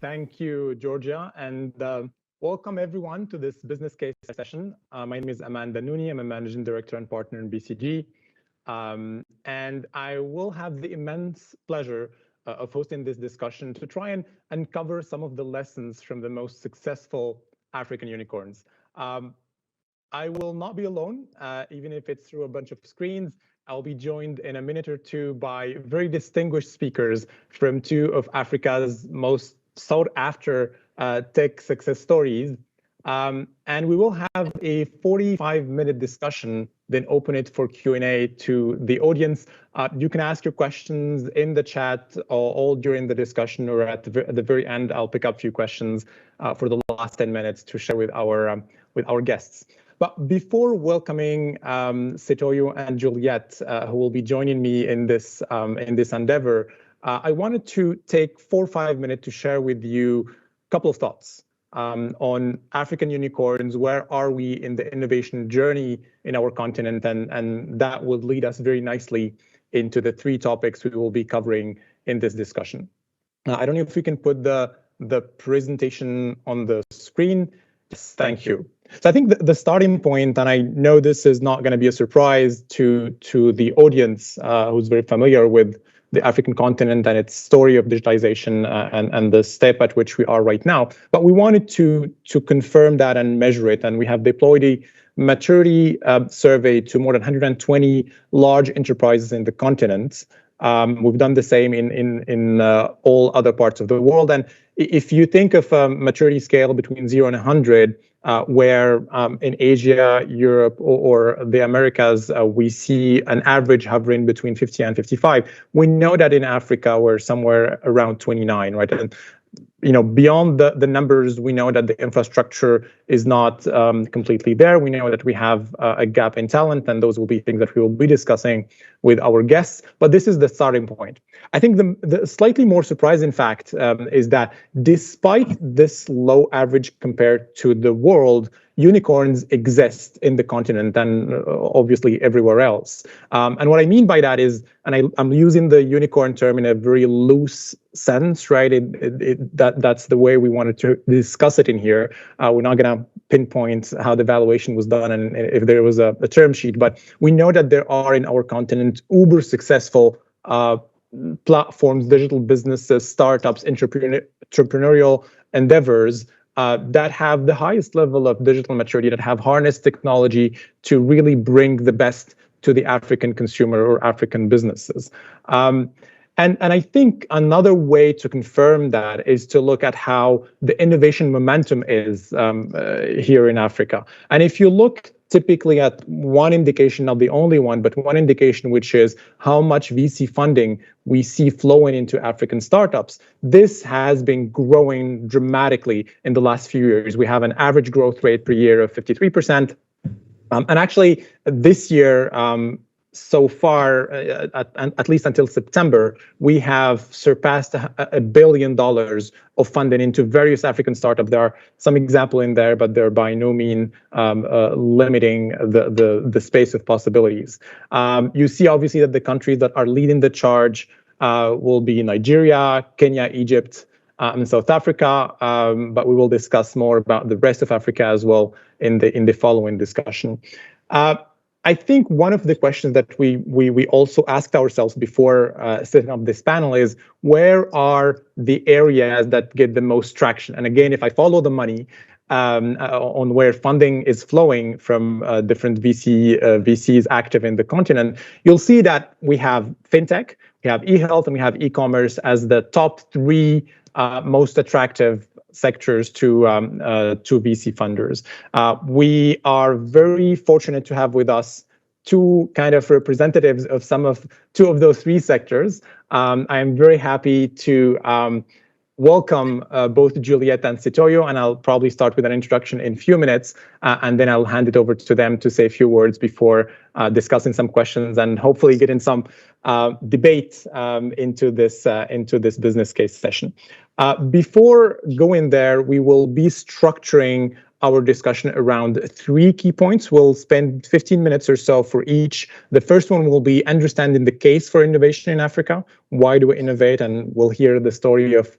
Thank you, Georgia, and welcome everyone to this business case session. My name is Amanda Nooni. I'm a managing director and partner in BCG, and I will have the immense pleasure of hosting this discussion to try and uncover some of the lessons from the most successful African unicorns. I will not be alone, even if it's through a bunch of screens. I'll be joined in a minute or two by very distinguished speakers from two of Africa's most sought after tech success stories. And we will have a 45-minute discussion, then open it for Q&A to the audience. You can ask your questions in the chat all during the discussion, or at the very end, I'll pick up a few questions for the last 10 minutes to share with our guests. But before welcoming Sitoyo and Juliette, who will be joining me in this endeavor, I wanted to take 4 or 5 minutes to share with you a couple of thoughts on African unicorns. Where are we in the innovation journey in our continent? And that would lead us very nicely into the 3 topics we will be covering in this discussion. I don't know if we can put the presentation on the screen. Yes, thank you. So I think the starting point, and I know this is not going to be a surprise to the audience who's very familiar with the African continent and its story of digitization and the step at which we are right now. But we wanted to confirm that and measure it, and we have deployed a maturity survey to more than 120 large enterprises in the continent. We've done the same in all other parts of the world. And if you think of a maturity scale between 0 and 100, where in Asia, Europe, or the Americas, we see an average hovering between 50 and 55, we know that in Africa, we're somewhere around 29, right? And beyond the numbers, we know that the infrastructure is not completely there. We know that we have a gap in talent, and those will be things that we will be discussing with our guests. But this is the starting point. I think the slightly more surprising fact is that despite this low average compared to the world, unicorns exist in the continent and obviously everywhere else. And what I mean by that is, and I'm using the unicorn term in a very loose sense, right? That's the way we wanted to discuss it in here. We're not going to pinpoint how the valuation was done and if there was a term sheet, but we know that there are in our continent uber successful platforms, digital businesses, startups, entrepreneurial endeavors that have the highest level of digital maturity, that have harnessed technology to really bring the best to the African consumer or African businesses. And I think another way to confirm that is to look at how the innovation momentum is here in Africa. And if you look typically at one indication, not the only one, but one indication, which is how much VC funding we see flowing into African startups, this has been growing dramatically in the last few years. We have an average growth rate per year of 53%. And actually, this year, so far, at least until September, we have surpassed $1 billion of funding into various African startups. There are some examples in there, but they're by no means limiting the space of possibilities. You see, obviously, that the countries that are leading the charge will be Nigeria, Kenya, Egypt, and South Africa. But we will discuss more about the rest of Africa as well in the following discussion. I think one of the questions that we also asked ourselves before setting up this panel is, where are the areas that get the most traction? And again, if I follow the money on where funding is flowing from different VCs active in the continent, you'll see that we have fintech, we have e-health, and we have e-commerce as the top 3 most attractive sectors to VC funders. We are very fortunate to have with us 2 kind of representatives of two of those 3 sectors. I am very happy to welcome both Juliette and Sitoyo, and I'll probably start with an introduction in a few minutes, and then I'll hand it over to them to say a few words before discussing some questions and hopefully getting some debate into this business case session. Before going there, we will be structuring our discussion around 3 key points. We'll spend 15 minutes or so for each. The first one will be understanding the case for innovation in Africa. Why do we innovate? And we'll hear the story of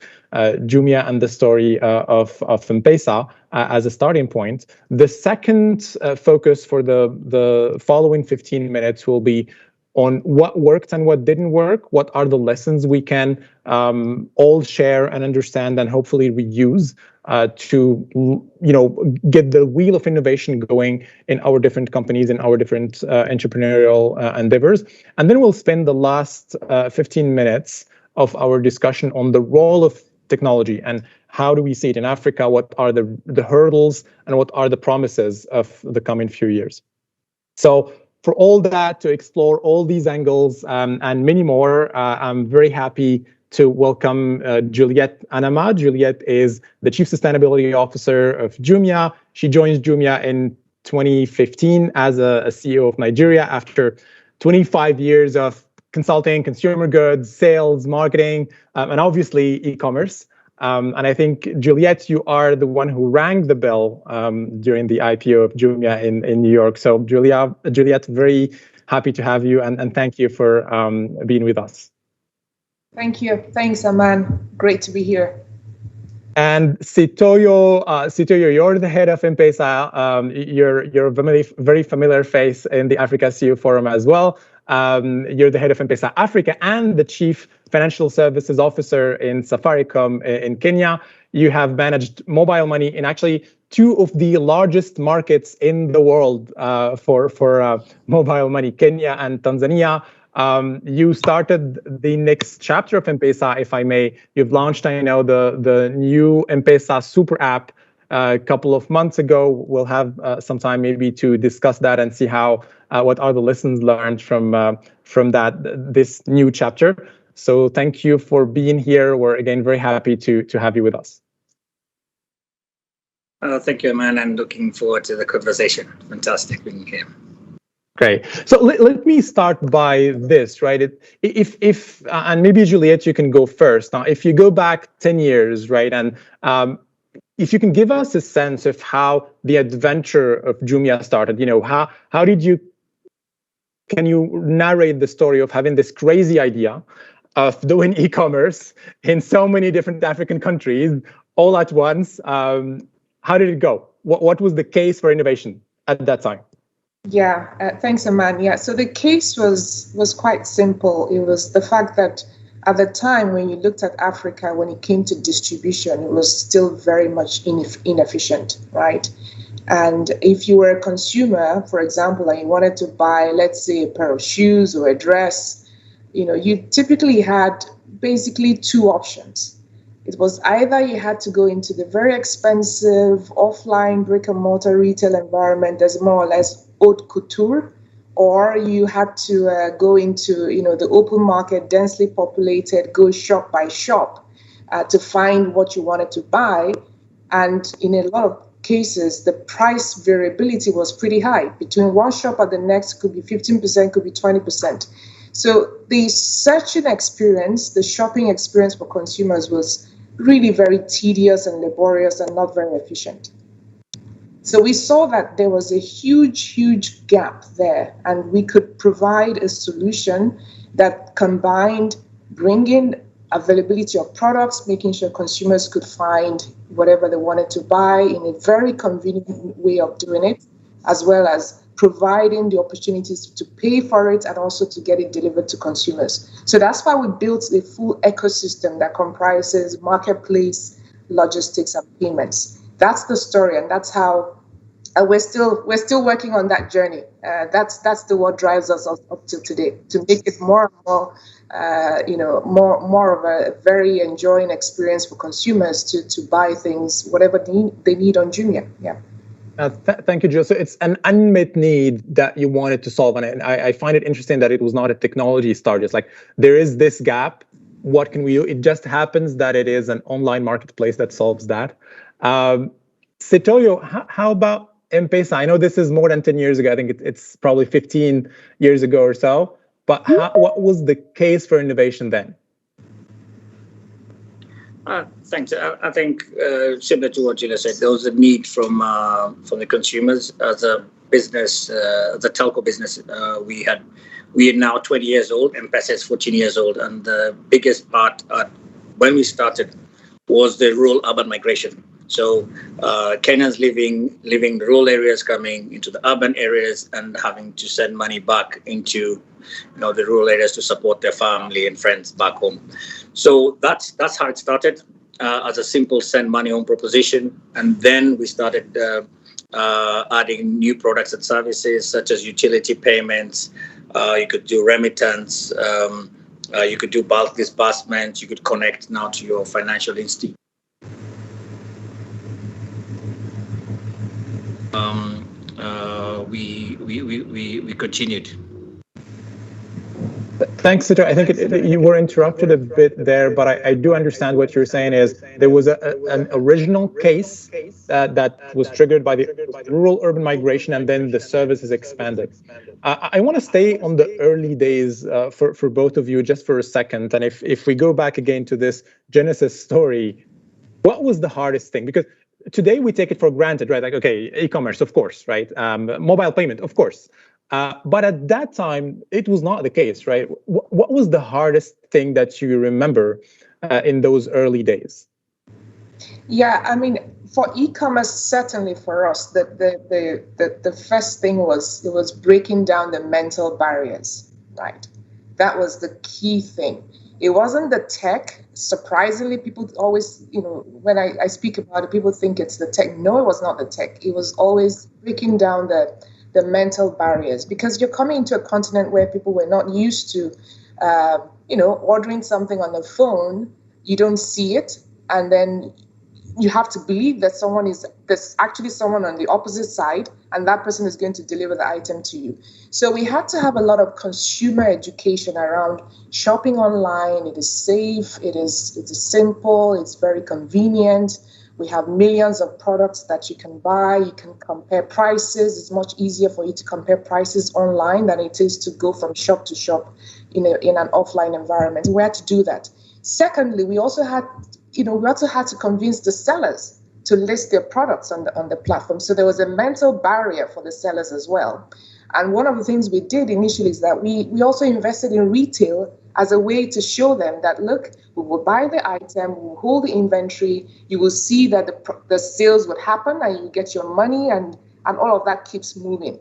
Jumia and the story of M-Pesa as a starting point. The second focus for the following 15 minutes will be on what worked and what didn't work. What are the lessons we can all share and understand and hopefully reuse to get the wheel of innovation going in our different companies, in our different entrepreneurial endeavors. And then we'll spend the last 15 minutes of our discussion on the role of technology and how do we see it in Africa, what are the hurdles and what are the promises of the coming few years. So for all that, to explore all these angles and many more, I'm very happy to welcome Juliette Anama. Juliette is the Chief Sustainability Officer of Jumia. She joins Jumia in 2015 as a CEO of Nigeria after 25 years of consulting, consumer goods, sales, marketing, and obviously e-commerce. And I think, Juliette, you are the one who rang the bell during the IPO of Jumia in New York. So Juliette, very happy to have you and thank you for being with us. Thank you. Thanks, Aman. Great to be here. And Sitoyo, you're the head of M-Pesa. You're a very familiar face in the Africa CEO Forum as well. You're the head of M-Pesa Africa and the Chief Financial Services Officer in Safaricom in Kenya. You have managed mobile money in actually 2 of the largest markets in the world for mobile money, Kenya and Tanzania. You started the next chapter of M-Pesa, if I may. You've launched, I know, the new M-Pesa super app a couple of months ago. We'll have some time maybe to discuss that and see what are the lessons learned from this new chapter. So thank you for being here. We're again very happy to have you with us. Thank you, Aman. I'm looking forward to the conversation. Fantastic being here. Great. So let me start by this, right? If and maybe Juliette, you can go first. Now, if you go back 10 years, right, and if you can give us a sense of how the adventure of Jumia started, how did you? Can you narrate the story of having this crazy idea of doing e-commerce in so many different African countries all at once? How did it go? What was the case for innovation at that time? Yeah, thanks, Aman. Yeah, so the case was quite simple. It was the fact that at the time when you looked at Africa, when it came to distribution, it was still very much inefficient, right? And if you were a consumer, for example, and you wanted to buy, let's say, a pair of shoes or a dress, you typically had basically 2 options. It was either you had to go into the very expensive offline brick and mortar retail environment that's more or less haute couture, or you had to go into the open market, densely populated, go shop by shop to find what you wanted to buy. And in a lot of cases, the price variability was pretty high. Between one shop and the next could be 15%, could be 20%. So the searching experience, the shopping experience for consumers was really very tedious and laborious and not very efficient. So we saw that there was a huge gap there, and we could provide a solution that combined bringing availability of products, making sure consumers could find whatever they wanted to buy in a very convenient way of doing it, as well as providing the opportunities to pay for it and also to get it delivered to consumers. So that's why we built a full ecosystem that comprises marketplace, logistics, and payments. That's the story, and that's how we're still working on that journey. That's what drives us up to today, to make it more and more of a very enjoying experience for consumers to buy things, whatever they need on Jumia. Yeah. Thank you, Joe. So it's an unmet need that you wanted to solve. And I find it interesting that it was not a technology start. It's like, there is this gap. What can we do? It just happens that it is an online marketplace that solves that. Sitoyo, how about M-Pesa? I know this is more than 10 years ago. I think it's probably 15 years ago or so. But what was the case for innovation then? Thanks. I think similar to what Julia said, there was a need from the consumers as a business, the telco business. We are now 20 years old, M-Pesa is 14 years old, and the biggest part when we started was the rural-urban migration. So Kenyans living in rural areas, coming into the urban areas, and having to send money back into the rural areas to support their family and friends back home. So that's how it started, as a simple send money home proposition, and then we started adding new products and services such as utility payments. You could do remittance. You could do bulk disbursements. You could connect now to your financial institution. We continued. Thanks, Sito. I think you were interrupted a bit there, but I do understand what you're saying is there was an original case that was triggered by the rural-urban migration, and then the services expanded. I want to stay on the early days for both of you just for a second. And if we go back again to this Genesis story, what was the hardest thing? Because today we take it for granted, right? Like, okay, e-commerce, of course, right? Mobile payment, of course. But at that time, it was not the case, right? What was the hardest thing that you remember in those early days? Yeah, I mean, for e-commerce, certainly for us, the first thing was breaking down the mental barriers, right? That was the key thing. It wasn't the tech. Surprisingly, people always, when I speak about it, people think it's the tech. No, it was not the tech. It was always breaking down the mental barriers, because you're coming into a continent where people were not used to, ordering something on the phone. You don't see it, and then you have to believe that there's actually someone on the opposite side, and that person is going to deliver the item to you. So we had to have a lot of consumer education around shopping online. It is safe, it is simple, it's very convenient. We have millions of products that you can buy. You can compare prices. It's much easier for you to compare prices online than it is to go from shop to shop in an offline environment. We had to do that. Secondly, we also had to convince the sellers to list their products on the platform. So there was a mental barrier for the sellers as well. And one of the things we did initially is that we also invested in retail as a way to show them that, look, we will buy the item, we will hold the inventory, you will see that the sales would happen and you get your money, and all of that keeps moving.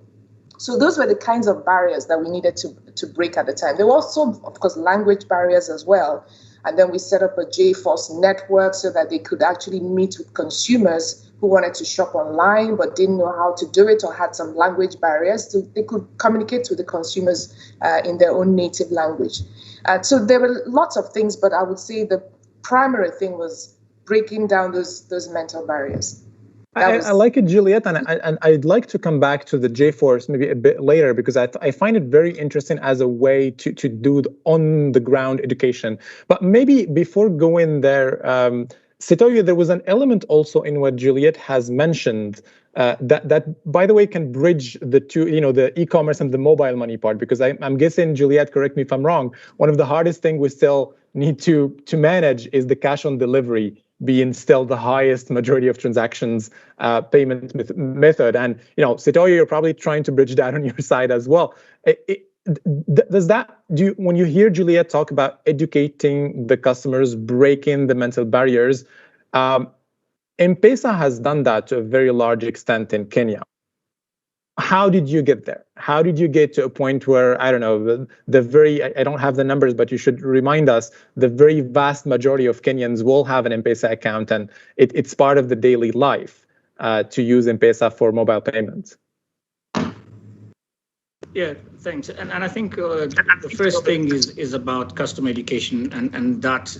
So those were the kinds of barriers that we needed to break at the time. There were also, of course, language barriers as well. And then we set up a J-Force network so that they could actually meet with consumers who wanted to shop online but didn't know how to do it or had some language barriers. So they could communicate with the consumers in their own native language. So there were lots of things, but I would say the primary thing was breaking down those mental barriers. I like it, Juliet, and I'd like to come back to the J-Force maybe a bit later, because I find it very interesting as a way to do on-the-ground education. But maybe before going there, Sitoyo, there was an element also in what Juliet has mentioned that, by the way, can bridge the two, the e-commerce and the mobile money part, because I'm guessing, Juliet, correct me if I'm wrong, one of the hardest things we still need to manage is the cash on delivery being still the highest majority of transactions payment method. And, Sitoyo, you're probably trying to bridge that on your side as well. When you hear Juliet talk about educating the customers, breaking the mental barriers, M-Pesa has done that to a very large extent in Kenya. How did you get there? How did you get to a point where, I don't know, I don't have the numbers, but you should remind us, the very vast majority of Kenyans will have an M-Pesa account, and it's part of the daily life to use M-Pesa for mobile payments? Yeah, thanks. And I think the first thing is about customer education, and that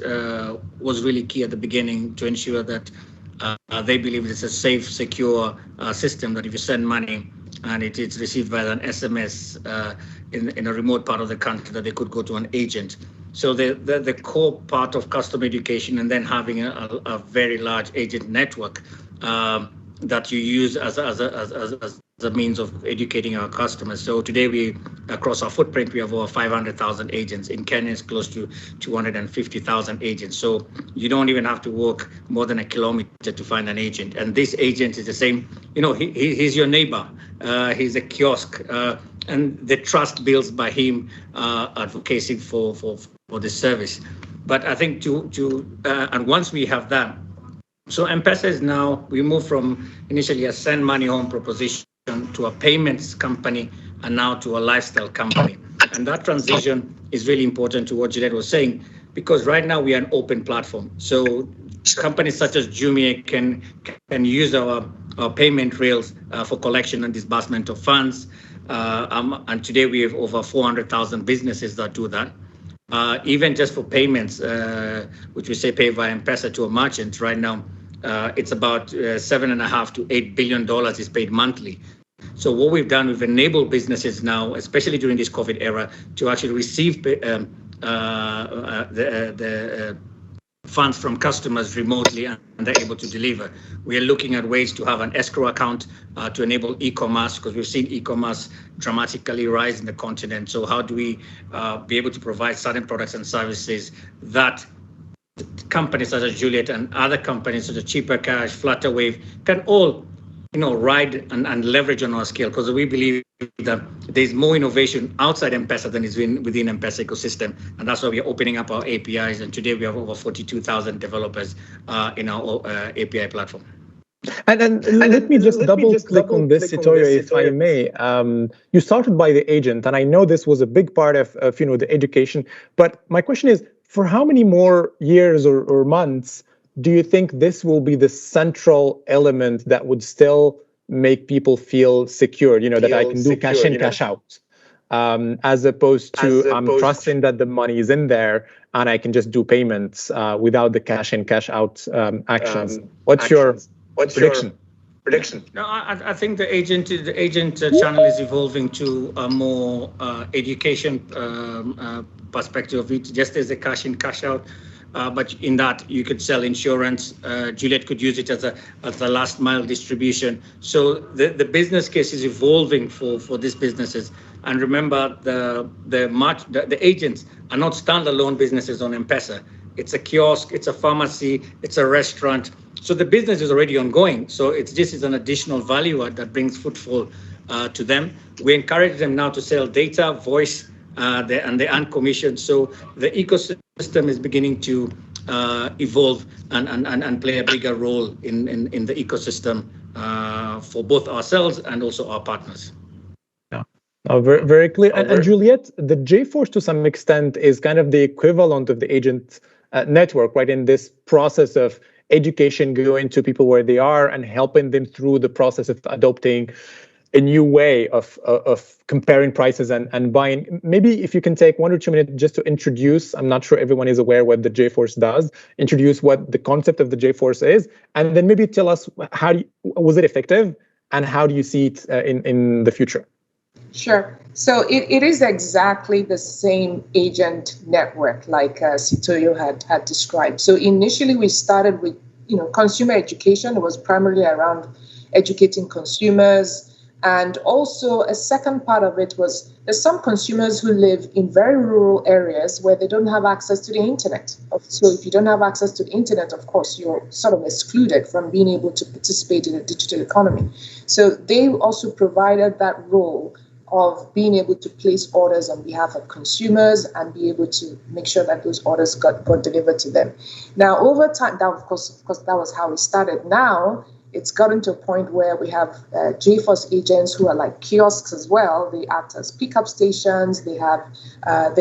was really key at the beginning to ensure that they believe it's a safe, secure system, that if you send money and it is received via an SMS in a remote part of the country, that they could go to an agent. So the core part of customer education, and then having a very large agent network that you use as a means of educating our customers. So today across our footprint, we have over 500,000 agents. In Kenya, it's close to 250,000 agents. So you don't even have to walk more than a kilometer to find an agent. And this agent is the same, he's your neighbor. He's a kiosk. And the trust built by him advocating for the service. But I think and once we have that, so M-Pesa is now, we moved from initially a send money home proposition to a payments company and now to a lifestyle company. And that transition is really important to what Juliet was saying, because right now we are an open platform. So companies such as Jumia can use our payment rails for collection and disbursement of funds. And today we have over 400,000 businesses that do that. Even just for payments, which we say pay via M-Pesa to a merchant right now, it's about $7.5 to $8 billion is paid monthly. So what we've done, we've enabled businesses now, especially during this COVID era, to actually receive the funds from customers remotely, and they're able to deliver. We are looking at ways to have an escrow account to enable e-commerce, because we've seen e-commerce dramatically rise in the continent. So how do we be able to provide certain products and services that companies such as Juliet and other companies such as Cheaper Cash, Flutterwave can all ride and leverage on our scale, because we believe that there's more innovation outside M-Pesa than is within M-Pesa ecosystem, and that's why we're opening up our APIs. And today we have over 42,000 developers in our API platform. And let me just double click on this, Sitoyo, if I may. You started by the agent, and I know this was a big part of the education. But my question is, for how many more years or months do you think this will be the central element that would still make people feel secure, that I can do cash in, cash out, as opposed to I'm trusting that the money is in there and I can just do payments without the cash in, cash out actions? What's your prediction? No, I think the agent channel is evolving to a more education perspective of it, just as a cash in, cash out. But in that, you could sell insurance. Juliet could use it as a last mile distribution. So the business case is evolving for these businesses. And remember, the agents are not standalone businesses on M-Pesa. It's a kiosk, it's a pharmacy, it's a restaurant. So the business is already ongoing. So this is an additional value add that brings footfall to them. We encourage them now to sell data, voice, and they earn commission. So the ecosystem is beginning to evolve and play a bigger role in the ecosystem for both ourselves and also our partners. Yeah, very, very clear. And Juliet, the J-Force to some extent is kind of the equivalent of the agent network, right? In this process of education, going to people where they are and helping them through the process of adopting a new way of comparing prices and buying. Maybe if you can take 1 or 2 minutes just to introduce, I'm not sure everyone is aware what the J-Force does, introduce what the concept of the J-Force is, and then maybe tell us was it effective and how do you see it in the future? Sure. So it is exactly the same agent network like Sitoyo had described. So initially we started with consumer education. It was primarily around educating consumers. And also a second part of it was there's some consumers who live in very rural areas where they don't have access to the internet. So if you don't have access to the internet, of course, you're sort of excluded from being able to participate in the digital economy. So they also provided that role of being able to place orders on behalf of consumers and be able to make sure that those orders got delivered to them. Now, over time, that of course that was how it started. Now, it's gotten to a point where we have J-Force agents who are like kiosks as well. They act as pickup stations. They are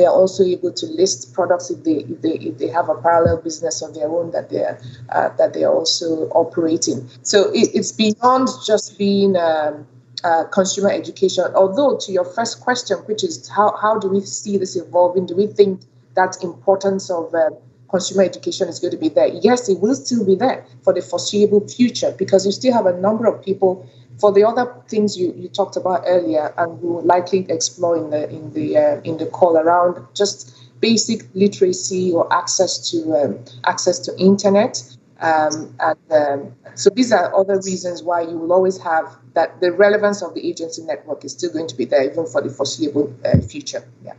also able to list products if they have a parallel business of their own that they are also operating. So it's beyond just being consumer education. Although to your first question, which is how do we see this evolving? Do we think that importance of consumer education is going to be there? Yes, it will still be there for the foreseeable future, because you still have a number of people. For the other things you talked about earlier, and we will likely explore in the call around just basic literacy or access to internet. So these are other reasons why you will always have that the relevance of the agency network is still going to be there even for the foreseeable future. Yeah.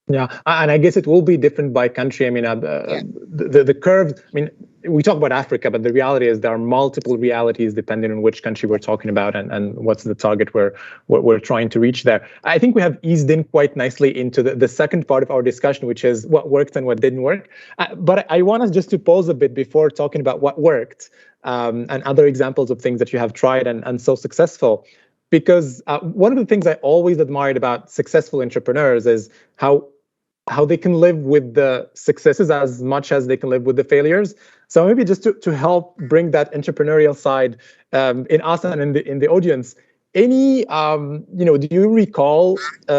Yeah, and I guess it will be different by country. I mean, the curve. I mean, we talk about Africa, but the reality is there are multiple realities depending on which country we're talking about and what's the target we're trying to reach there. I think we have eased in quite nicely into the second part of our discussion, which is what worked and what didn't work. But I want us just to pause a bit before talking about what worked and other examples of things that you have tried and so successful. Because one of the things I always admired about successful entrepreneurs is how they can live with the successes as much as they can live with the failures. So maybe just to help bring that entrepreneurial side in us and in the audience, any do you recall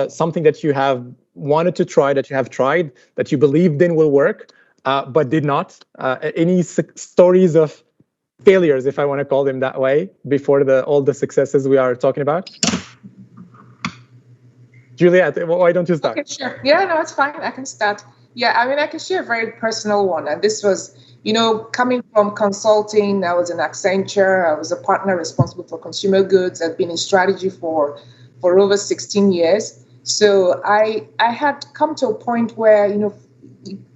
something that you have wanted to try, that you have tried, that you believed in will work, but did not? Any stories of failures, if I want to call them that way, before all the successes we are talking about? Juliet, why don't you start? Okay, sure. Yeah, no, it's fine. I can start. Yeah, I mean, I can share a very personal one. And this was, coming from consulting, I was in Accenture. I was a partner responsible for consumer goods. I've been in strategy for over 16 years. So I had come to a point where,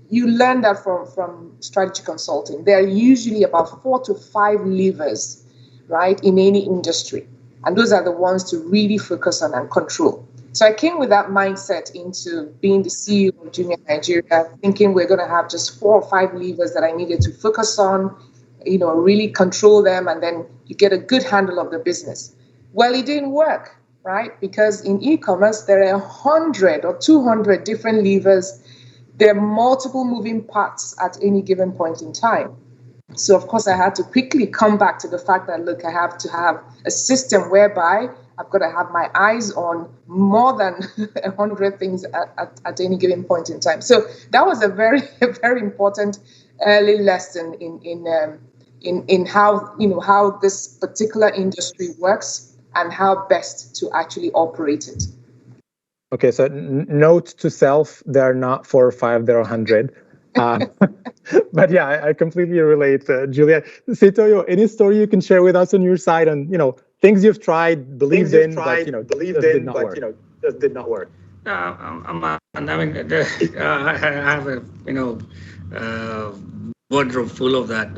you learn that from strategy consulting. There are usually about 4 to 5 levers, right, in any industry. And those are the ones to really focus on and control. So I came with that mindset into being the CEO of Jumia Nigeria, thinking we're going to have just 4 or 5 levers that I needed to focus on, really control them, and then you get a good handle of the business. Well, it didn't work, right? Because in e-commerce, there are 100 or 200 different levers. There are multiple moving parts at any given point in time. So, of course, I had to quickly come back to the fact that, look, I have to have a system whereby I've got to have my eyes on more than 100 things at any given point in time. So that was a very important early lesson in how this particular industry works and how best to actually operate it. Okay, so note to self: there are not 4 or 5, there are 100. But yeah, I completely relate, Julia. Setoyo, any story you can share with us on your side on things you've tried, believed in, but just did not work. I have a wardrobe full of that.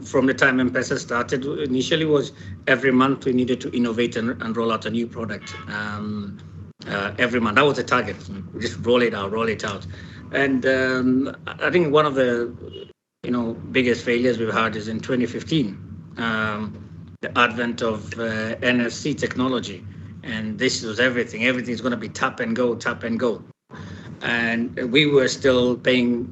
From the time M-Pesa started, initially was every month we needed to innovate and roll out a new product. Every month, that was the target. Just roll it out. And I think one of the biggest failures we've had is in 2015, the advent of NFC technology, and this was everything. Everything's going to be tap and go, and we were still paying,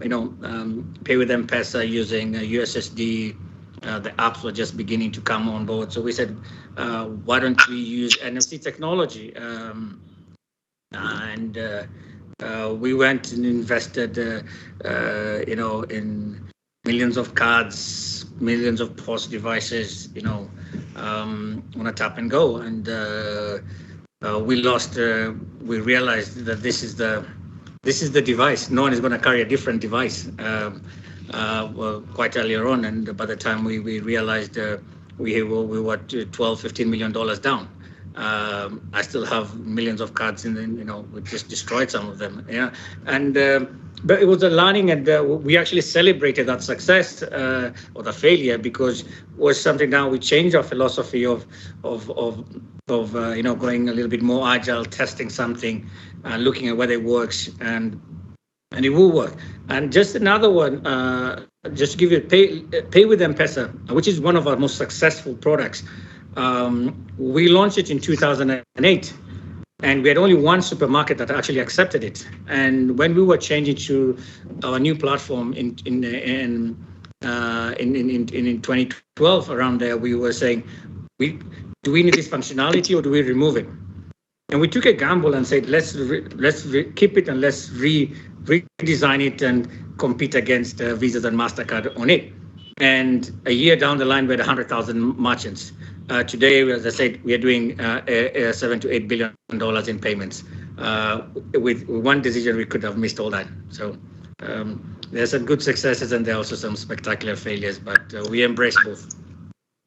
pay with M-Pesa using USSD. The apps were just beginning to come on board, so we said, why don't we use NFC technology? We went and invested, in millions of cards, millions of POS devices, on a tap and go. And we lost. We realized that this is the device. No one is going to carry a different device. Quite earlier on, and by the time we realized we were $12-15 million down. I still have millions of cards we just destroyed some of them. Yeah. And but it was a learning, and we actually celebrated that success or the failure, because it was something. Now we changed our philosophy of going a little bit more agile, testing something, looking at whether it works, and it will work. And just another one, just to give you pay with M-Pesa, which is one of our most successful products. We launched it in 2008, and we had only one supermarket that actually accepted it. And when we were changing to our new platform in 2012, around there, we were saying, do we need this functionality or do we remove it? And we took a gamble and said, let's keep it, and let's redesign it and compete against Visa and MasterCard on it. And a year down the line, we had 100,000 merchants. Today, as I said, we are doing $7 to $8 billion in payments. With one decision, we could have missed all that. So There's some good successes and there are also some spectacular failures, but we embrace both.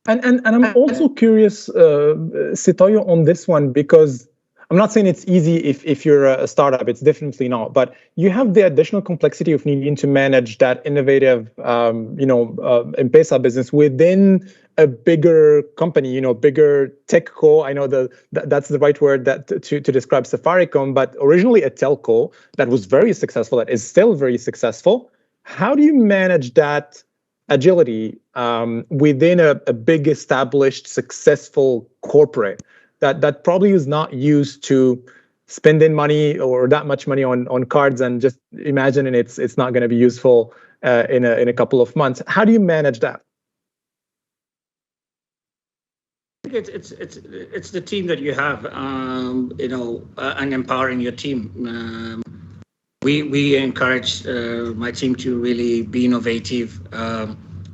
And I'm also curious, Sitoyo, on this one, because I'm not saying it's easy if you're a startup, it's definitely not, but you have the additional complexity of needing to manage that innovative, M-Pesa business within a bigger company, bigger tech co. I know that's the right word to describe Safaricom, but originally a telco that was very successful, that is still very successful. How do you manage that agility within a big, established, successful corporate that probably is not used to spending money or that much money on cards and just imagining it's not going to be useful in a couple of months? How do you manage that? I think it's the team that you have, and empowering your team. We encourage my team to really be innovative.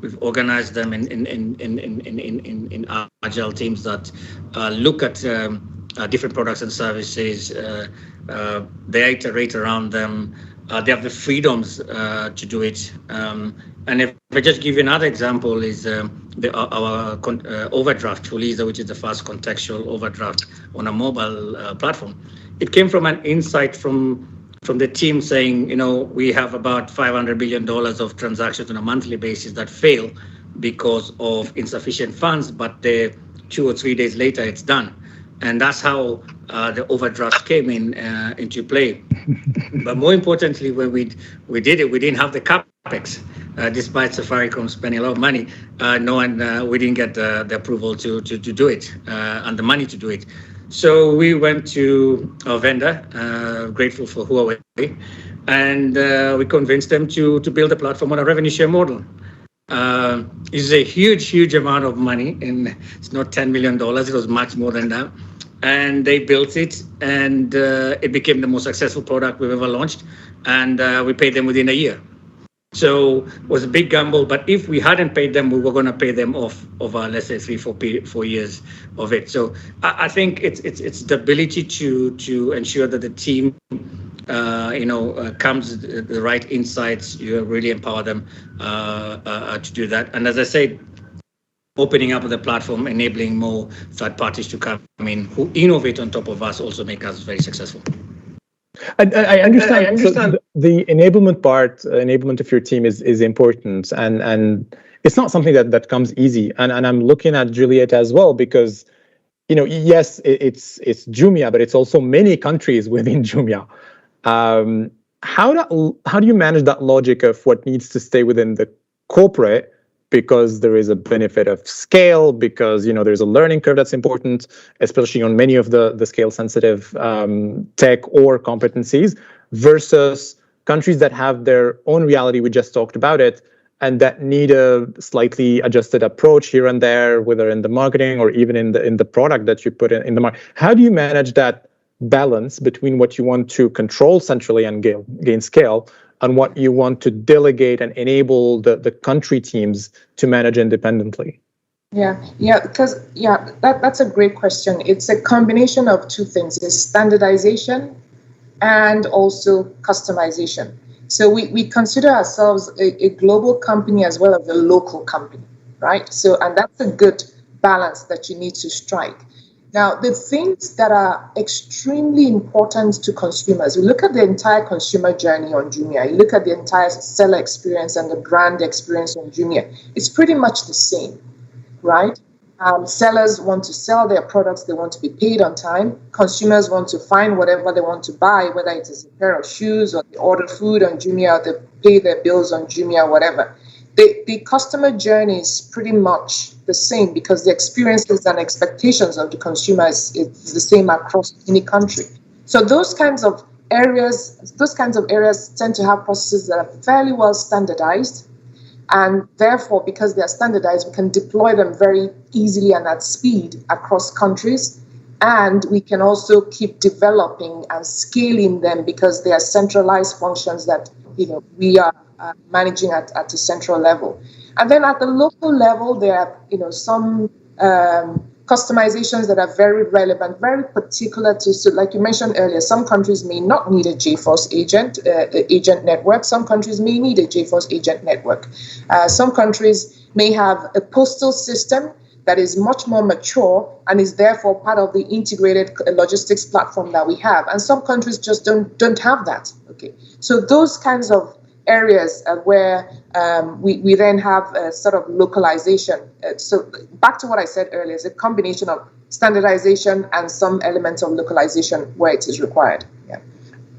We've organized them in agile teams that look at different products and services. They iterate around them. They have the freedoms to do it. And if I just give you another example, is our overdraft tool, which is the fast contextual overdraft on a mobile platform. It came from an insight from the team saying, we have about $500 billion of transactions on a monthly basis that fail because of insufficient funds, but 2 or 3 days later, it's done. And that's how the overdraft came into play. But more importantly, when we did it, we didn't have the capex. Despite Safaricom spending a lot of money, we didn't get the approval to do it and the money to do it. So we went to our vendor, grateful for Huawei, and we convinced them to build a platform on a revenue share model. It's a huge amount of money, and it's not $10 million, it was much more than that. And they built it, and it became the most successful product we've ever launched, and we paid them within a year. So it was a big gamble, but if we hadn't paid them, we were going to pay them off over, let's say, 3-4 years of it. So I think it's the ability to ensure that the team, comes with the right insights. You really empower them to do that. And as I said, opening up the platform, enabling more third parties to come in who innovate on top of us, also make us very successful. I understand. So the enablement part, enablement of your team is important, and it's not something that comes easy. And I'm looking at Juliet as well, because yes, it's Jumia, but it's also many countries within Jumia. How do you manage that logic of what needs to stay within the corporate, because there is a benefit of scale, because there's a learning curve that's important, especially on many of the scale sensitive tech or competencies, versus countries that have their own reality, we just talked about it, and that need a slightly adjusted approach here and there, whether in the marketing or even in the product that you put in the market. How do you manage that balance between what you want to control centrally and gain scale, and what you want to delegate and enable the country teams to manage independently? That's a great question. It's a combination of two things: it's standardization and also customization. So we consider ourselves a global company as well as a local company, right? And that's a good balance that you need to strike. Now, the things that are extremely important to consumers, you look at the entire consumer journey on Jumia, you look at the entire seller experience and the brand experience on Jumia, it's pretty much the same, right? Sellers want to sell their products, they want to be paid on time. Consumers want to find whatever they want to buy, whether it is a pair of shoes or they order food on Jumia, or they pay their bills on Jumia, whatever. The customer journey is pretty much the same, because the experiences and expectations of the consumer is the same across any country. So those kinds of areas tend to have processes that are fairly well standardized, and therefore, because they are standardized, we can deploy them very easily and at speed across countries, and we can also keep developing and scaling them because they are centralized functions that we are managing at a central level. And then at the local level, there are some customizations that are very relevant, very particular to, so like you mentioned earlier, some countries may not need a JForce agent network. Some countries may need a JForce agent network. Some countries may have a postal system that is much more mature and is therefore part of the integrated logistics platform that we have. And some countries just don't have that. Okay, so those kinds of areas where we then have a sort of localization. So back to what I said earlier, it's a combination of standardization and some elements of localization where it is required. Yeah.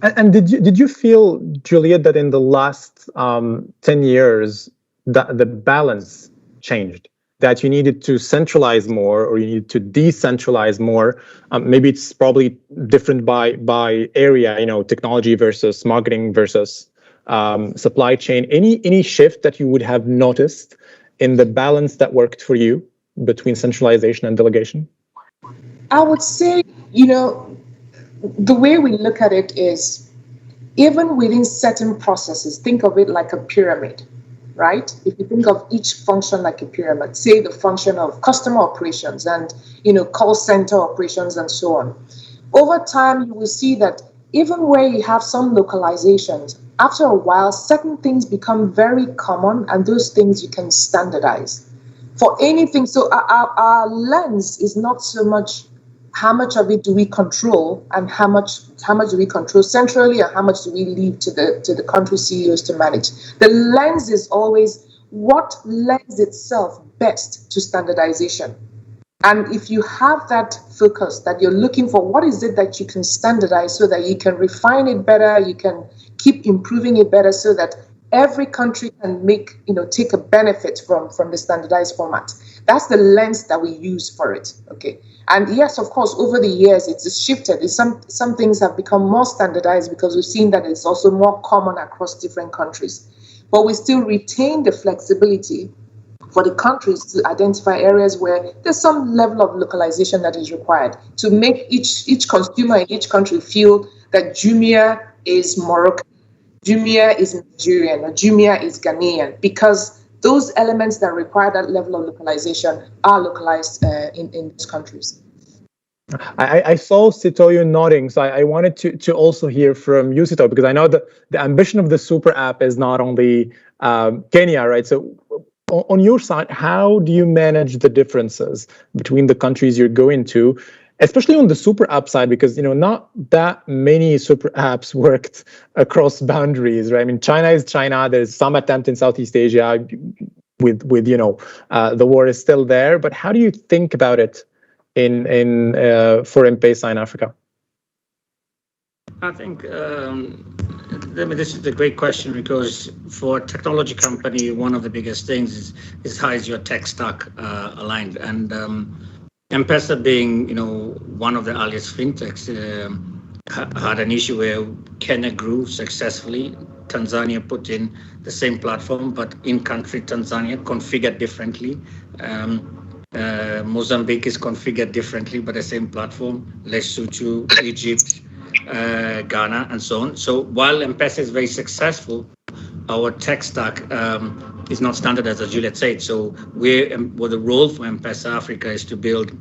And did you feel, Juliet, that in the last 10 years that the balance changed? That you needed to centralize more or you needed to decentralize more? Maybe it's probably different by area, technology versus marketing versus supply chain. Any shift that you would have noticed in the balance that worked for you between centralization and delegation? I would say, the way we look at it is, even within certain processes, think of it like a pyramid, right? If you think of each function like a pyramid, say the function of customer operations and, call center operations and so on. Over time, you will see that even where you have some localizations, after a while, certain things become very common, and those things you can standardize for anything. So our lens is not so much how much of it do we control and how much do we control centrally and how much do we leave to the country CEOs to manage. The lens is always what lends itself best to standardization. And if you have that focus that you're looking for, what is it that you can standardize so that you can refine it better, you can keep improving it better so that every country can take a benefit from the standardized format. That's the lens that we use for it. Okay. And yes, of course, over the years, it's shifted. Some things have become more standardized because we've seen that it's also more common across different countries. But we still retain the flexibility for the countries to identify areas where there's some level of localization that is required to make each consumer in each country feel that Jumia is Moroccan, Jumia is Nigerian, or Jumia is Ghanaian, because those elements that require that level of localization are localized in these countries. I saw Sitoyo nodding, so I wanted to also hear from you, Sitoyo, because I know the ambition of the super app is not only Kenya, right? So on your side, how do you manage the differences between the countries you're going to, especially on the super app side, because not that many super apps worked across boundaries, right? I mean, China is China. There's some attempt in Southeast Asia with the war is still there. But how do you think about it for M-Pesa in Africa? I think this is a great question, because for a technology company, one of the biggest things is how is your tech stack aligned. And M-Pesa being one of the earliest fintechs had an issue where Kenya grew successfully. Tanzania put in the same platform, but in-country Tanzania configured differently. Mozambique is configured differently, but the same platform. Lesotho, Egypt, Ghana, and so on. So while M-Pesa is very successful, our tech stack is not standardized, as Juliet said. So the role for M-Pesa Africa is to build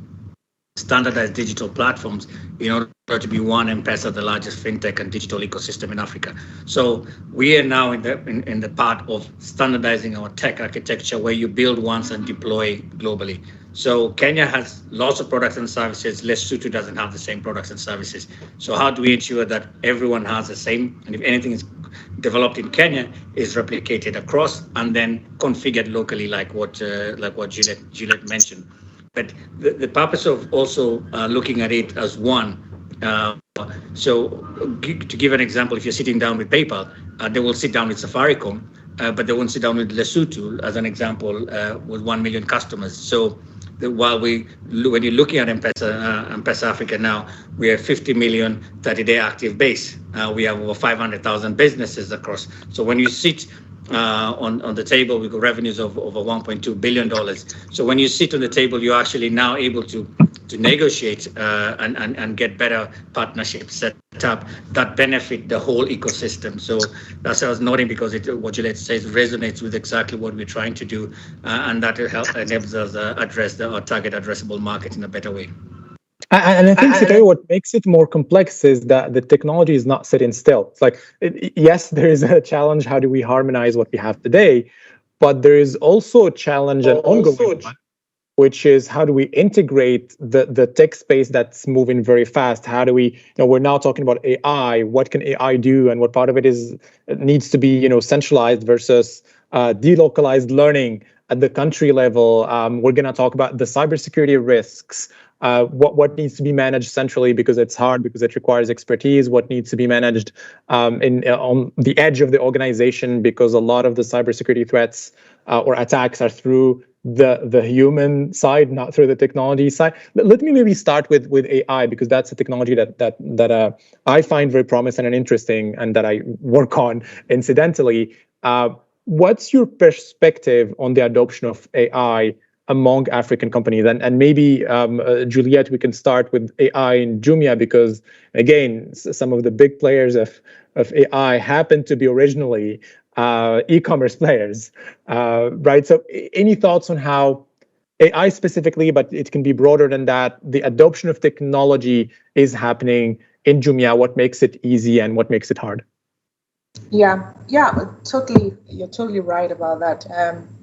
standardized digital platforms in order to be one M-Pesa, the largest fintech and digital ecosystem in Africa. So we are now in the part of standardizing our tech architecture, where you build once and deploy globally. So Kenya has lots of products and services. Lesotho doesn't have the same products and services. So how do we ensure that everyone has the same, and if anything is developed in Kenya, is replicated across and then configured locally, like what Juliet mentioned. But the purpose of also looking at it as one. So to give an example, if you're sitting down with PayPal, they will sit down with Safaricom, but they won't sit down with Lesotho, as an example, with 1 million customers. So when you're looking at M-Pesa Africa now, we have 50 million 30-day active base. We have over 500,000 businesses across. So when you sit on the table, we've got revenues of over $1.2 billion. So when you sit on the table, you're actually now able to negotiate and get better partnerships, set up that benefit the whole ecosystem. So that's what I was noting, because what Juliet says resonates with exactly what we're trying to do, and that enables us address our target addressable market in a better way. And I think, Sitoyo, what makes it more complex is that the technology is not set in still. It's like, yes, there is a challenge. How do we harmonize what we have today? But there is also a challenge, an ongoing one, which is how do we integrate the tech space that's moving very fast? How do we, we're now talking about AI. What can AI do? And what part of it needs to be, centralized versus delocalized learning at the country level. We're going to talk about the cybersecurity risks. What needs to be managed centrally because it's hard, because it requires expertise. What needs to be managed on the edge of the organization, because a lot of the cybersecurity threats or attacks are through the human side, not through the technology side. Let me maybe start with AI, because that's a technology that I find very promising and interesting, and that I work on incidentally. What's your perspective on the adoption of AI among African companies? And maybe, Juliet, we can start with AI in Jumia, because, again, some of the big players of AI happen to be originally e-commerce players, right? So any thoughts on how AI specifically, but it can be broader than that, the adoption of technology is happening in Jumia? What makes it easy and what makes it hard? Yeah, totally. You're totally right about that.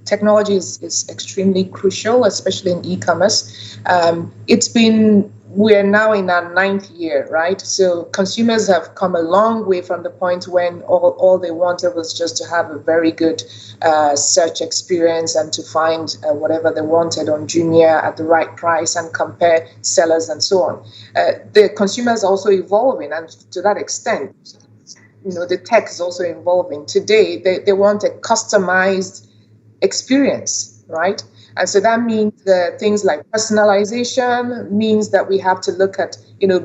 Technology is extremely crucial, especially in e-commerce. We're now in our 9th year, right? So consumers have come a long way from the point when all they wanted was just to have a very good search experience and to find whatever they wanted on Jumia at the right price and compare sellers and so on. The consumers are also evolving, and to that extent, the tech is also evolving. Today, they want a customized experience, right? And so that means things like personalization means that we have to look at,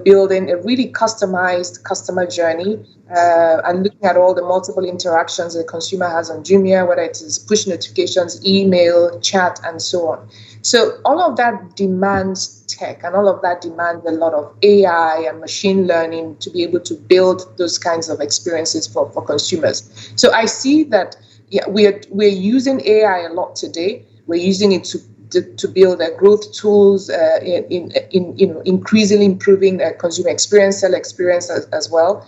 building a really customized customer journey and looking at all the multiple interactions the consumer has on Jumia, whether it is push notifications, email, chat, and so on. So all of that demands tech, and all of that demands a lot of AI and machine learning to be able to build those kinds of experiences for consumers. So I see that we're using AI a lot today. We're using it to build growth tools, in increasingly improving the consumer experience, seller experience as well.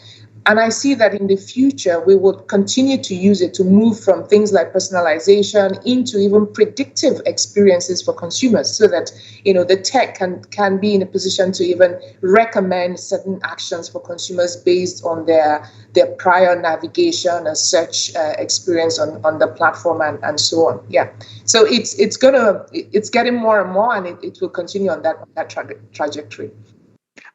And I see that in the future, we will continue to use it to move from things like personalization into even predictive experiences for consumers, so that, the tech can be in a position to even recommend certain actions for consumers based on their prior navigation and search experience on the platform and so on. Yeah. So it's getting more and more, and it will continue on that trajectory.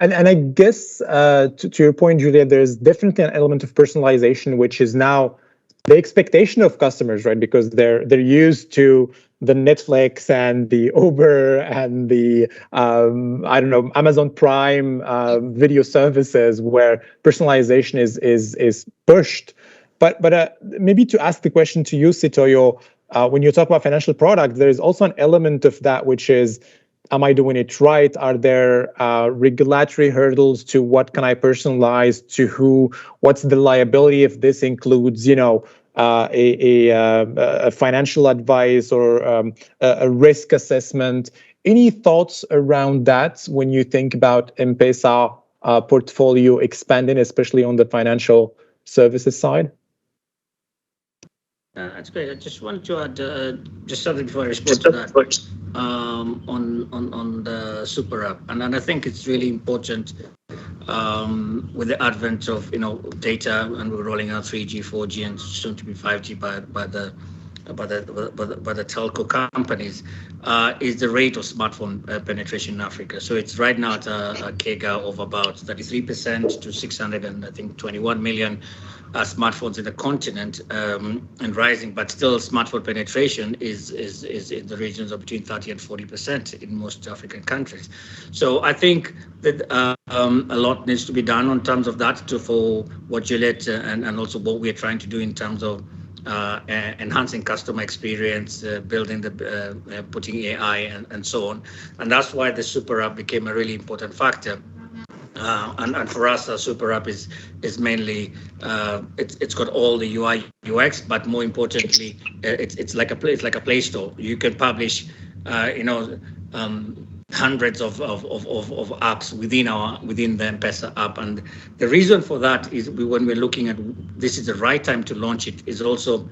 And I guess, to your point, Julia, there's definitely an element of personalization, which is now the expectation of customers, right? Because they're used to the Netflix and the Uber and the Amazon Prime video services, where personalization is pushed. But maybe to ask the question to you, Sitoyo, when you talk about financial product, there is also an element of that, which is, am I doing it right? Are there regulatory hurdles to what can I personalize to who? What's the liability if this includes, a financial advice or a risk assessment? Any thoughts around that when you think about M-Pesa portfolio expanding, especially on the financial services side? That's great. I just wanted to add just something before I respond to that on the super app, and I think it's really important with the advent of data, and we're rolling out 3G, 4G, and soon to be 5G by the telco companies, is the rate of smartphone penetration in Africa. So it's right now at a CAGR of about 33% to 621 million smartphones in the continent, and rising, but still smartphone penetration is in the regions of between 30 and 40% in most African countries. So I think that a lot needs to be done in terms of that for what Juliet and also what we're trying to do in terms of enhancing customer experience, building putting AI and so on. And that's why the super app became a really important factor. And for us, our super app is mainly it's got all the UI UX, but more importantly, it's like a Play Store. You can publish, hundreds of apps within the M-Pesa app, and the reason for that is when we're looking at this is the right time to launch it. Is also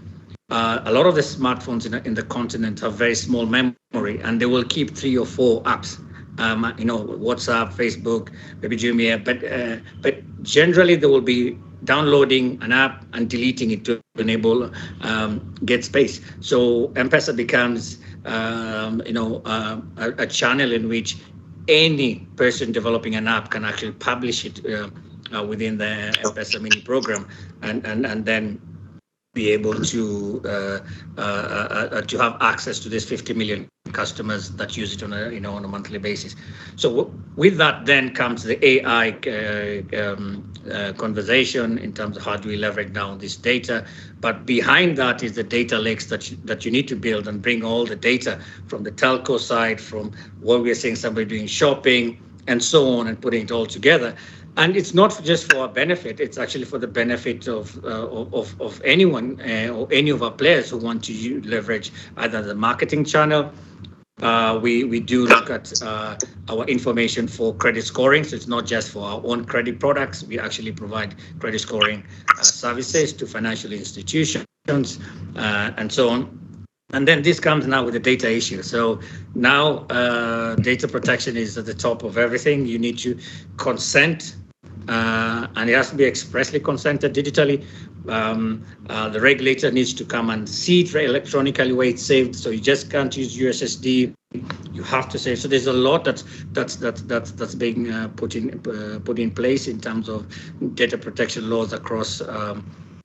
a lot of the smartphones in the continent have very small memory, and they will keep 3 or 4 apps. WhatsApp, Facebook, maybe Jumia, but generally they will be downloading an app and deleting it to enable get space. So M-Pesa becomes a channel in which any person developing an app can actually publish it within the M-Pesa mini program, and then be able to have access to these 50 million customers that use it on a monthly basis. So with that then comes the AI conversation in terms of how do we leverage down this data. But behind that is the data lakes that you need to build and bring all the data from the telco side, from what we're seeing somebody doing shopping and so on, and putting it all together. And it's not just for our benefit; it's actually for the benefit of anyone or any of our players who want to leverage either the marketing channel. We do look at our information for credit scoring, so it's not just for our own credit products. We actually provide credit scoring services to financial institutions and so on. And then this comes now with the data issue. So now data protection is at the top of everything. You need to consent, and it has to be expressly consented digitally. The regulator needs to come and see it electronically where it's saved. So you just can't use USSD. You have to save. So there's a lot that's being put in place in terms of data protection laws across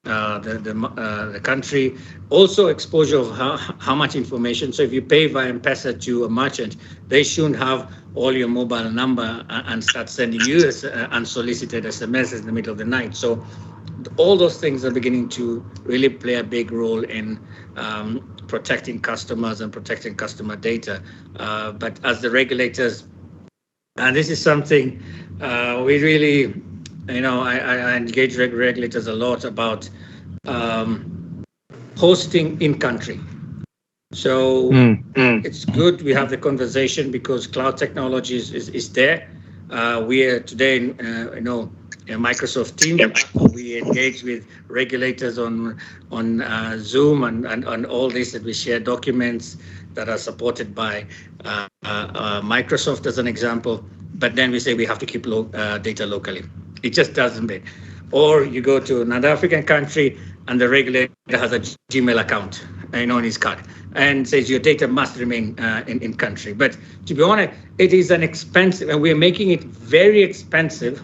the country. Also exposure of how much information. So if you pay via M-Pesa to a merchant, they shouldn't have all your mobile number and start sending you unsolicited SMSs in the middle of the night. So all those things are beginning to really play a big role in protecting customers and protecting customer data. But as the regulators, and this is something we really, I engage regulators a lot about hosting in country. So it's good we have the conversation because cloud technology is there. We are today, in Microsoft Teams, we engage with regulators on Zoom and all this, that we share documents that are supported by Microsoft as an example. But then we say we have to keep data locally. It just doesn't make. Or you go to another African country and the regulator has a Gmail account, on his card, and says your data must remain in country. But to be honest, it is an expensive, and we're making it very expensive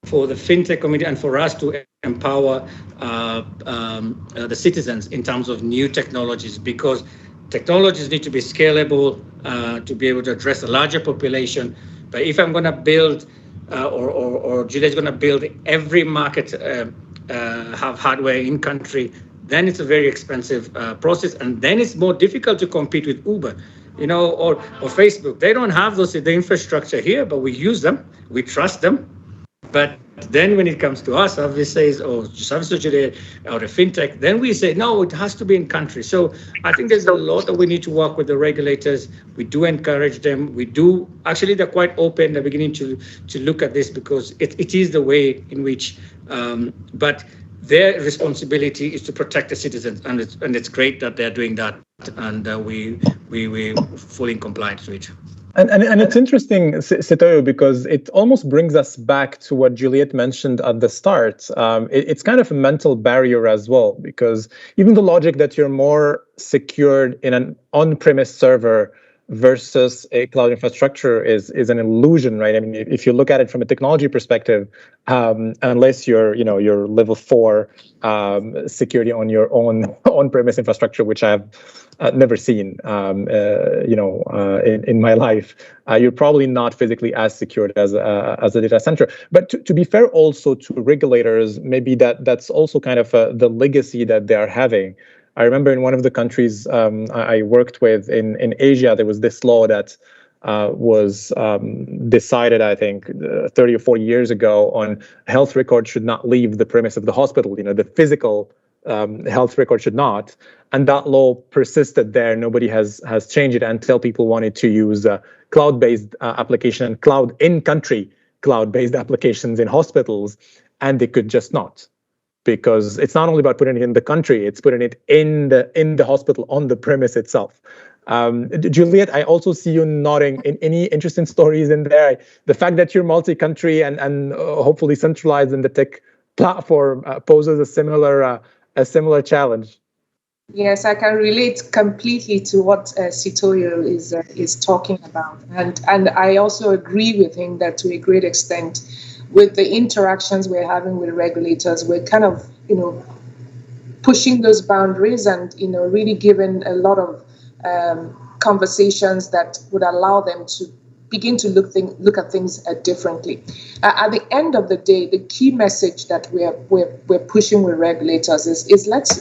for the fintech community and for us to empower the citizens in terms of new technologies, because technologies need to be scalable to be able to address a larger population. But if I'm going to build, or Julia is going to build every market have hardware in country, then it's a very expensive process, and then it's more difficult to compete with Uber, or Facebook. They don't have the infrastructure here, but we use them, we trust them. But then when it comes to us, obviously, service or a fintech, then we say, no, it has to be in country. So I think there's a lot that we need to work with the regulators. We do encourage them. We do, actually, they're quite open. They're beginning to look at this because it is the way in which, but their responsibility is to protect the citizens. And it's great that they're doing that. And we fully in compliance with it. And it's interesting, Sitoyo, because it almost brings us back to what Juliet mentioned at the start. It's kind of a mental barrier as well, because even the logic that you're more secured in an on-premise server versus a cloud infrastructure is an illusion, right? I mean, if you look at it from a technology perspective, unless you're level 4 security on your own on-premise infrastructure, which I've never seen, in my life, you're probably not physically as secured as a data center. But to be fair, also to regulators, maybe that's also kind of the legacy that they are having. I remember in one of the countries I worked with in Asia, there was this law that was decided, I think, 30 or 40 years ago, on health records should not leave the premise of the hospital. The physical health record should not, and that law persisted there. Nobody has changed it until people wanted to use cloud-based application and in-country cloud-based applications in hospitals, and they could just not, because it's not only about putting it in the country, it's putting it in the hospital, on the premise itself. Juliet, I also see you nodding. In any interesting stories in there? The fact that you're multi-country and hopefully centralized in the tech platform poses a similar challenge. Yes, I can relate completely to what Sitoyo is talking about, and I also agree with him that to a great extent, with the interactions we're having with regulators, we're kind of pushing those boundaries and really giving a lot of conversations that would allow them to begin to look at things differently. At the end of the day, the key message that we're pushing with regulators is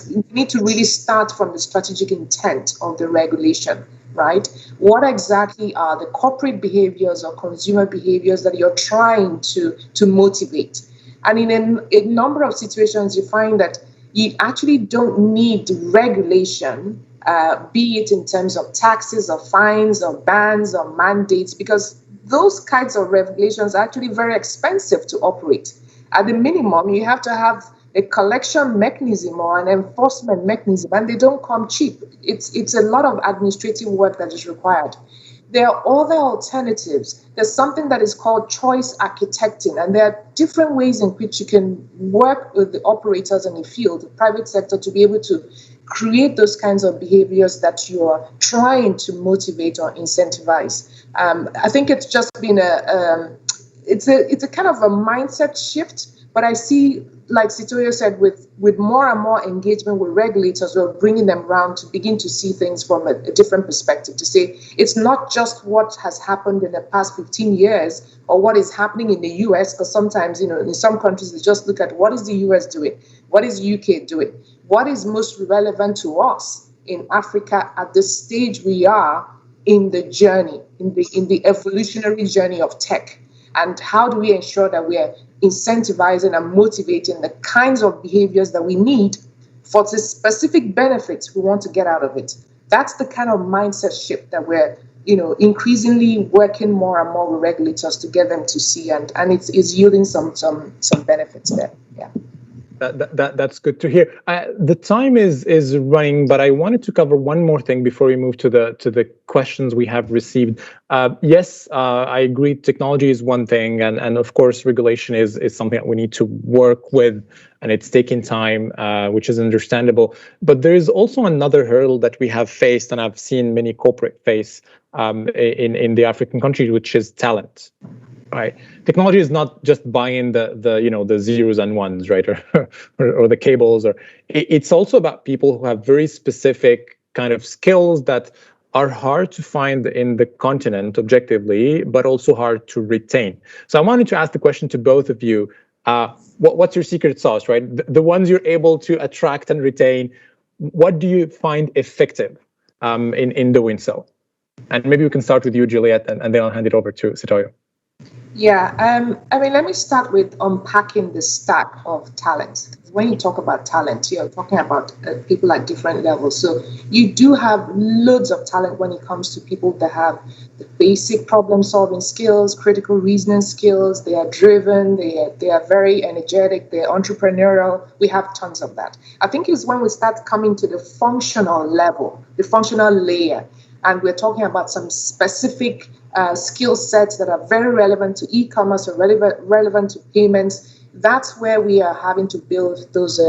we need to really start from the strategic intent of the regulation, right? What exactly are the corporate behaviors or consumer behaviors that you're trying to motivate? And in a number of situations, you find that you actually don't need regulation, be it in terms of taxes or fines or bans or mandates, because those kinds of regulations are actually very expensive to operate. At the minimum, you have to have a collection mechanism or an enforcement mechanism, and they don't come cheap. It's a lot of administrative work that is required. There are other alternatives. There's something that is called choice architecting, and there are different ways in which you can work with the operators in the field, the private sector, to be able to create those kinds of behaviors that you are trying to motivate or incentivize. I think it's just been it's a kind of a mindset shift, but I see, like Sitoyo said, with more and more engagement with regulators, we're bringing them around to begin to see things from a different perspective, to say it's not just what has happened in the past 15 years or what is happening in the US, because sometimes, in some countries, they just look at what is the US doing, what is UK doing, what is most relevant to us in Africa at the stage we are in the journey, in the evolutionary journey of tech. And how do we ensure that we are incentivizing and motivating the kinds of behaviors that we need for the specific benefits we want to get out of it? That's the kind of mindset shift that we're, increasingly working more and more with regulators to get them to see, and it's yielding some benefits there. Yeah. That's good to hear. The time is running, but I wanted to cover one more thing before we move to the questions we have received. Yes, I agree. Technology is one thing, and of course, regulation is something that we need to work with, and it's taking time, which is understandable. But there is also another hurdle that we have faced, and I've seen many corporate face in the African countries, which is talent. Right. Technology is not just buying the zeros and ones, right, or the cables, or it's also about people who have very specific kind of skills that are hard to find in the continent objectively, but also hard to retain. So I wanted to ask the question to both of you: what's your secret sauce, right? The ones you're able to attract and retain. What do you find effective in doing so? And maybe we can start with you, Juliet, and then I'll hand it over to Sitoyo. Yeah, let me start with unpacking the stack of talent. When you talk about talent, you're talking about people at different levels. So you do have loads of talent when it comes to people that have the basic problem-solving skills, critical reasoning skills. They are driven. They are very energetic. They're entrepreneurial. We have tons of that. I think it's when we start coming to the functional level, the functional layer, and we're talking about some specific skill sets that are very relevant to e-commerce or relevant to payments. That's where we are having to build those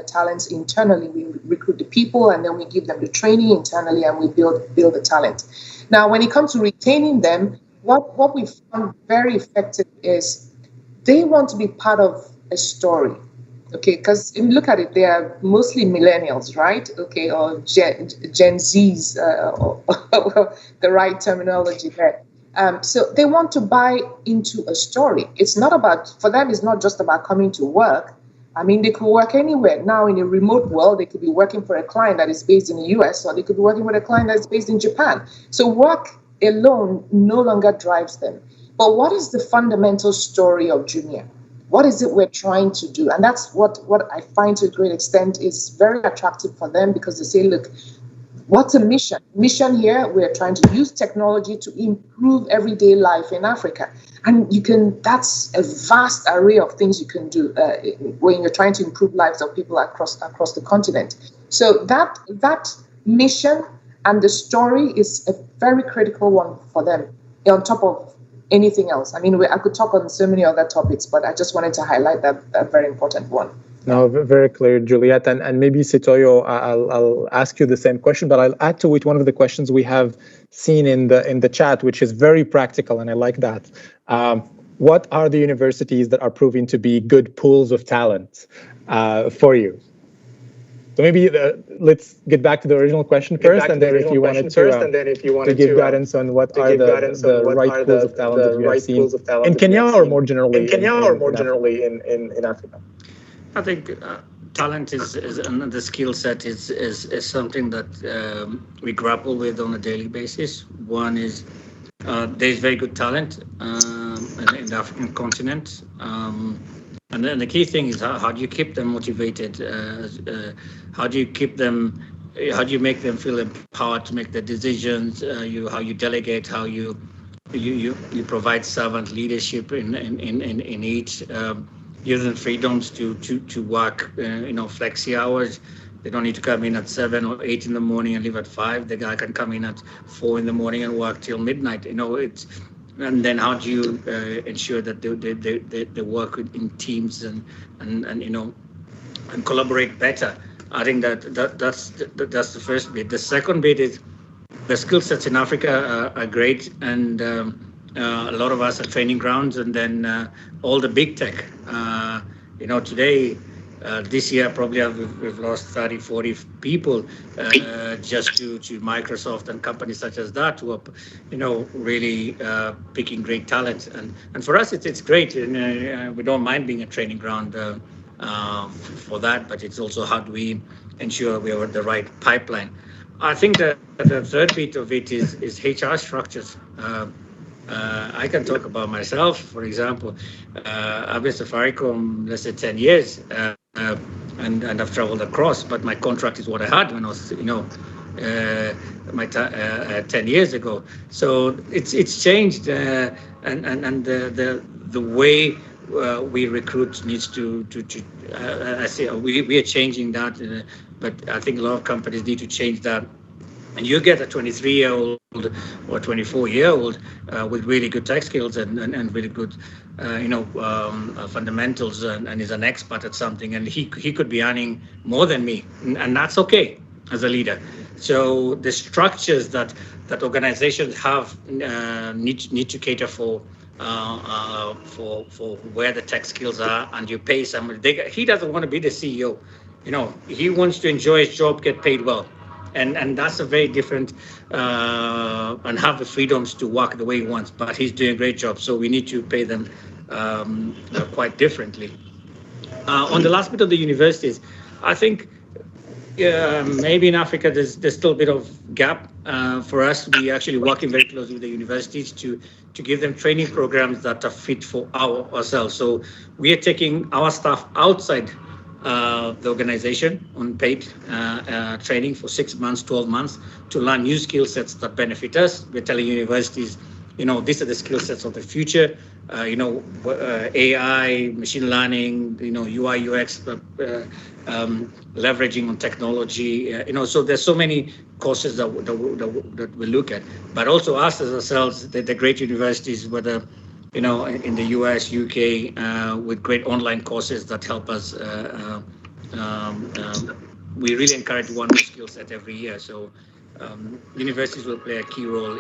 talents internally. We recruit the people, and then we give them the training internally, and we build the talent. Now, when it comes to retaining them, what we found very effective is they want to be part of a story. Okay, because look at it, they are mostly millennials, right? Okay, or Gen Zs, the right terminology there. So they want to buy into a story. It's not about, for them, it's not just about coming to work. I mean, they could work anywhere. Now, in a remote world, they could be working for a client that is based in the US, or they could be working with a client that's based in Japan. So work alone no longer drives them. But what is the fundamental story of Jumia? What is it we're trying to do? And that's what I find to a great extent is very attractive for them, because they say, look, what's a mission? Mission here, we're trying to use technology to improve everyday life in Africa. And that's a vast array of things you can do when you're trying to improve lives of people across the continent. So that mission and the story is a very critical one for them, on top of anything else. I mean, I could talk on so many other topics, but I just wanted to highlight that very important one. No, very clear, Juliet. And maybe Sitoyo, I'll ask you the same question, but I'll add to it one of the questions we have seen in the chat, which is very practical, and I like that. What are the universities that are proving to be good pools of talent for you? So maybe let's get back to the original question first, and then if you wanted to give guidance on what are the right pools of talent that you have seen in Kenya or more generally in Africa. I think talent is and the skill set is something that we grapple with on a daily basis. One is there's very good talent in the African continent. And then the key thing is how do you keep them motivated? How do you keep them? How do you make them feel empowered to make the decisions? How you delegate? How you provide servant leadership in each. Give them freedoms to work. Flexi hours. They don't need to come in at 7 or 8 in the morning and leave at 5. The guy can come in at 4 in the morning and work till midnight. And then how do you ensure that they work in teams and collaborate better? I think that's the first bit. The second bit is the skill sets in Africa are great, and a lot of us are training grounds, and then all the big tech. Today, this year probably we've lost 30, 40 people just to Microsoft and companies such as that who are, really picking great talent. And for us, it's great. And we don't mind being a training ground for that, but it's also how do we ensure we have the right pipeline. I think that the third bit of it is HR structures. I can talk about myself, for example. I've been Safaricom, let's say 10 years. And I've traveled across, but my contract is what I had when I was, 10 years ago. So it's changed, and the way we recruit needs to I say we are changing that, but I think a lot of companies need to change that. And you get a 23-year-old or 24-year-old with really good tech skills and really good, fundamentals, and is an expert at something, and he could be earning more than me, and that's okay as a leader. So the structures that organizations have need to cater for where the tech skills are, and you pay somebody. He doesn't want to be the CEO, he wants to enjoy his job, get paid well. And that's a very different, and have the freedoms to work the way he wants. But he's doing a great job, so we need to pay them quite differently. On the last bit of the universities, I think maybe in Africa there's still a bit of gap for us. We actually working very closely with the universities to give them training programs that are fit for ourselves. So we are taking our staff outside the organization on paid training for 6 months, 12 months to learn new skill sets that benefit us. We're telling universities, these are the skill sets of the future. AI, machine learning, UI, UX, leveraging on technology. So there's so many courses that we look at, but also us as ourselves, the great universities, whether in the US, UK, with great online courses that help us. We really encourage one new skill set every year. So universities will play a key role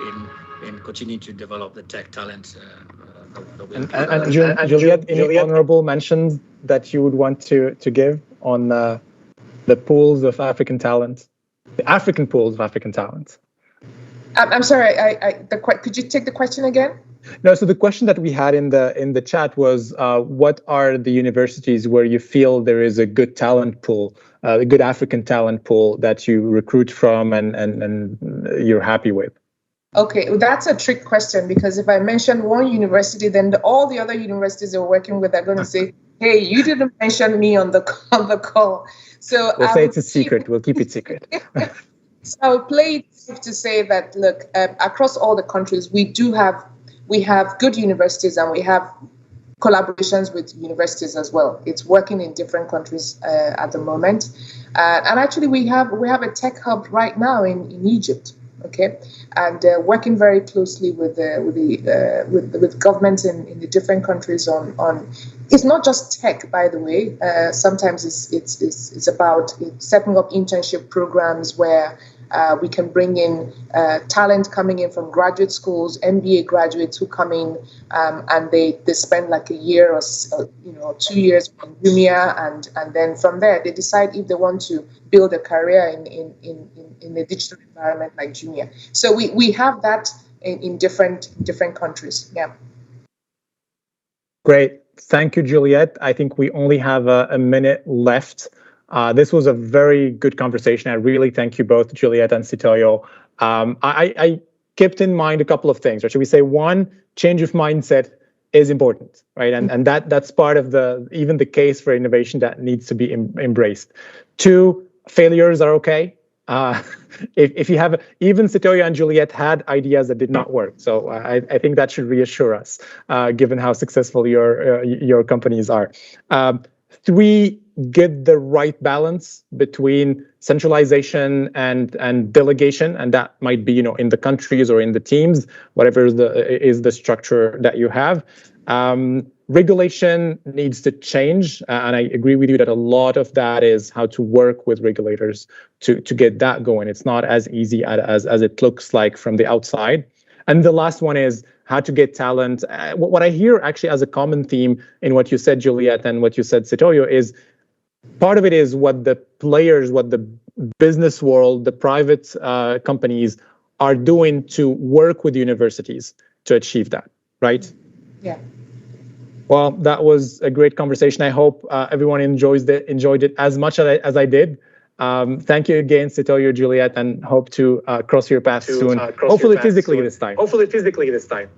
in continuing to develop the tech talents. And Juliet, any honorable mentions that you would want to give on the pools of African talent, the African pools of African talent? I'm sorry. Could you take the question again? No. So the question that we had in the chat was, what are the universities where you feel there is a good talent pool, a good African talent pool that you recruit from and you're happy with? Okay, well, that's a trick question, because if I mention one university, then all the other universities you're working with are going to say, "Hey, you didn't mention me on the call." So we'll say it's a secret. We'll keep it secret. So I would play it safe to say that, look, across all the countries, we have good universities, and we have collaborations with universities as well. It's working in different countries at the moment, and actually we have a tech hub right now in Egypt. Okay, and working very closely with governments in the different countries on. It's not just tech, by the way. Sometimes it's about setting up internship programs where we can bring in talent coming in from graduate schools, MBA graduates who come in and they spend like a year or 2 years in Jumia, and then from there they decide if they want to build a career in a digital environment like Jumia. So we have that in different countries. Yeah. Great. Thank you, Juliet. I think we only have a minute left. This was a very good conversation. I really thank you both, Juliet and Sitoyo. I kept in mind a couple of things, or should we say, one, change of mindset is important, right? And that's part of even the case for innovation that needs to be embraced. Two, failures are okay. If you have, even Sitoyo and Juliet had ideas that did not work, so I think that should reassure us, given how successful your companies are. Three, get the right balance between centralization and delegation, and that might be in the countries or in the teams, whatever is the structure that you have. Regulation needs to change, and I agree with you that a lot of that is how to work with regulators to get that going. It's not as easy as it looks like from the outside. And the last one is how to get talent. What I hear actually as a common theme in what you said, Juliet, and what you said, Sitoyo, is part of it is what the players, what the business world, the private companies are doing to work with universities to achieve that, right? Yeah. Well, that was a great conversation. I hope everyone enjoyed it as much as I did. Thank you again, Sitoyo, Juliet, and hope to cross your paths soon. Hopefully physically this time.